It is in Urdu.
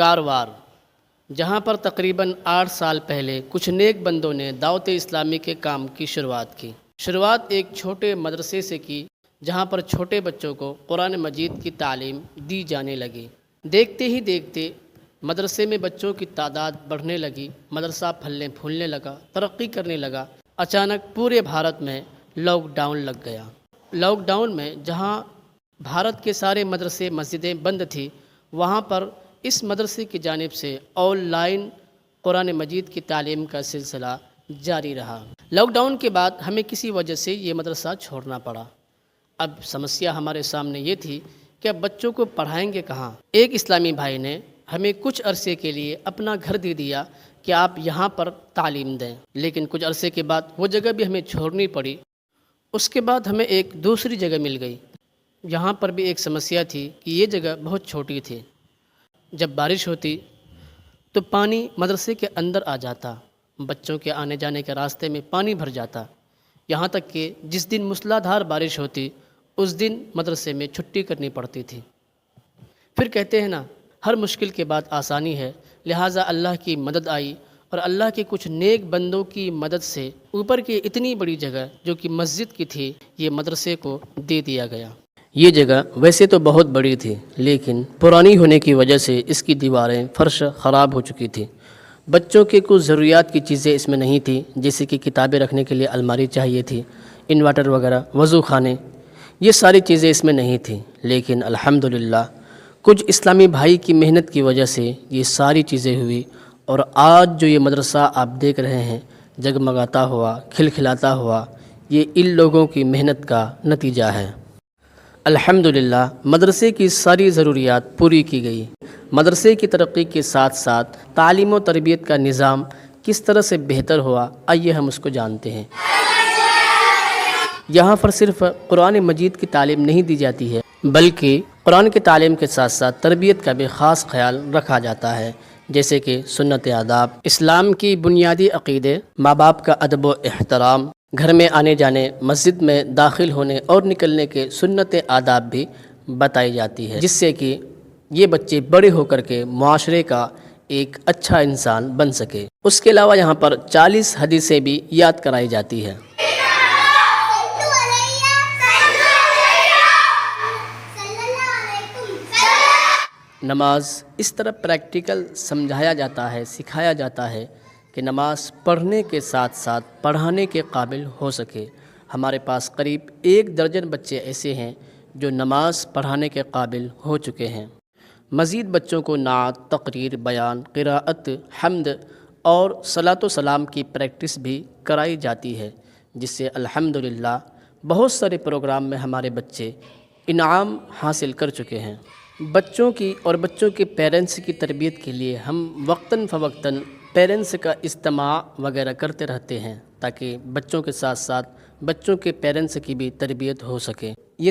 کاروار، جہاں پر تقریباً 8 سال پہلے کچھ نیک بندوں نے دعوت اسلامی کے کام کی شروعات کی۔ شروعات ایک چھوٹے مدرسے سے کی، جہاں پر چھوٹے بچوں کو قرآن مجید کی تعلیم دی جانے لگی۔ دیکھتے ہی دیکھتے مدرسے میں بچوں کی تعداد بڑھنے لگی، مدرسہ پھلنے پھولنے لگا، ترقی کرنے لگا۔ اچانک پورے بھارت میں لاک ڈاؤن لگ گیا۔ لاک ڈاؤن میں جہاں بھارت کے سارے مدرسے مسجدیں بند تھی، وہاں پر اس مدرسے کی جانب سے آن لائن قرآن مجید کی تعلیم کا سلسلہ جاری رہا۔ لاک ڈاؤن کے بعد ہمیں کسی وجہ سے یہ مدرسہ چھوڑنا پڑا۔ اب سمسیا ہمارے سامنے یہ تھی کہ اب بچوں کو پڑھائیں گے کہاں؟ ایک اسلامی بھائی نے ہمیں کچھ عرصے کے لیے اپنا گھر دے دیا کہ آپ یہاں پر تعلیم دیں، لیکن کچھ عرصے کے بعد وہ جگہ بھی ہمیں چھوڑنی پڑی۔ اس کے بعد ہمیں ایک دوسری جگہ مل گئی۔ یہاں پر بھی ایک سمسیا تھی کہ یہ جگہ بہت چھوٹی تھی۔ جب بارش ہوتی تو پانی مدرسے کے اندر آ جاتا، بچوں کے آنے جانے کے راستے میں پانی بھر جاتا، یہاں تک کہ جس دن موسلا دھار بارش ہوتی اس دن مدرسے میں چھٹی کرنی پڑتی تھی۔ پھر کہتے ہیں نا، ہر مشکل کے بعد آسانی ہے، لہٰذا اللہ کی مدد آئی اور اللہ کے کچھ نیک بندوں کی مدد سے اوپر کی اتنی بڑی جگہ جو کہ مسجد کی تھی، یہ مدرسے کو دے دیا گیا۔ یہ جگہ ویسے تو بہت بڑی تھی، لیکن پرانی ہونے کی وجہ سے اس کی دیواریں، فرش خراب ہو چکی تھی۔ بچوں کے کچھ ضروریات کی چیزیں اس میں نہیں تھی، جیسے کہ کتابیں رکھنے کے لیے الماری چاہیے تھی، انورٹر وغیرہ، وضو خانے، یہ ساری چیزیں اس میں نہیں تھیں۔ لیکن الحمدللہ کچھ اسلامی بھائی کی محنت کی وجہ سے یہ ساری چیزیں ہوئی، اور آج جو یہ مدرسہ آپ دیکھ رہے ہیں جگمگاتا ہوا، کھلکھلاتا ہوا، یہ ان لوگوں کی محنت کا نتیجہ ہے۔ الحمدللہ مدرسے کی ساری ضروریات پوری کی گئی۔ مدرسے کی ترقی کے ساتھ ساتھ تعلیم و تربیت کا نظام کس طرح سے بہتر ہوا، آئیے ہم اس کو جانتے ہیں۔ یہاں پر صرف قرآن مجید کی تعلیم نہیں دی جاتی ہے، بلکہ قرآن کی تعلیم کے ساتھ ساتھ تربیت کا بھی خاص خیال رکھا جاتا ہے، جیسے کہ سنت آداب، اسلام کی بنیادی عقیدے، ماں باپ کا ادب و احترام، گھر میں آنے جانے، مسجد میں داخل ہونے اور نکلنے کے سنت آداب بھی بتائی جاتی ہے، جس سے کہ یہ بچے بڑے ہو کر کے معاشرے کا ایک اچھا انسان بن سکے۔ اس کے علاوہ یہاں پر 40 حدیثیں بھی یاد کرائی جاتی ہے۔ نماز اس طرح پریکٹیکل سمجھایا جاتا ہے، سکھایا جاتا ہے کہ نماز پڑھنے کے ساتھ ساتھ پڑھانے کے قابل ہو سکے۔ ہمارے پاس قریب 1 درجن بچے ایسے ہیں جو نماز پڑھانے کے قابل ہو چکے ہیں۔ مزید بچوں کو نعت، تقریر، بیان، قراءت، حمد اور صلاۃ و سلام کی پریکٹس بھی کرائی جاتی ہے، جس سے الحمدللہ بہت سارے پروگرام میں ہمارے بچے انعام حاصل کر چکے ہیں۔ بچوں کی اور بچوں کے پیرنٹس کی تربیت کے لیے ہم وقتاً فوقتاً پیرنٹس کا اجتماع وغیرہ کرتے رہتے ہیں، تاکہ بچوں کے ساتھ ساتھ بچوں کے پیرنٹس کی بھی تربیت ہو سکے۔ یہ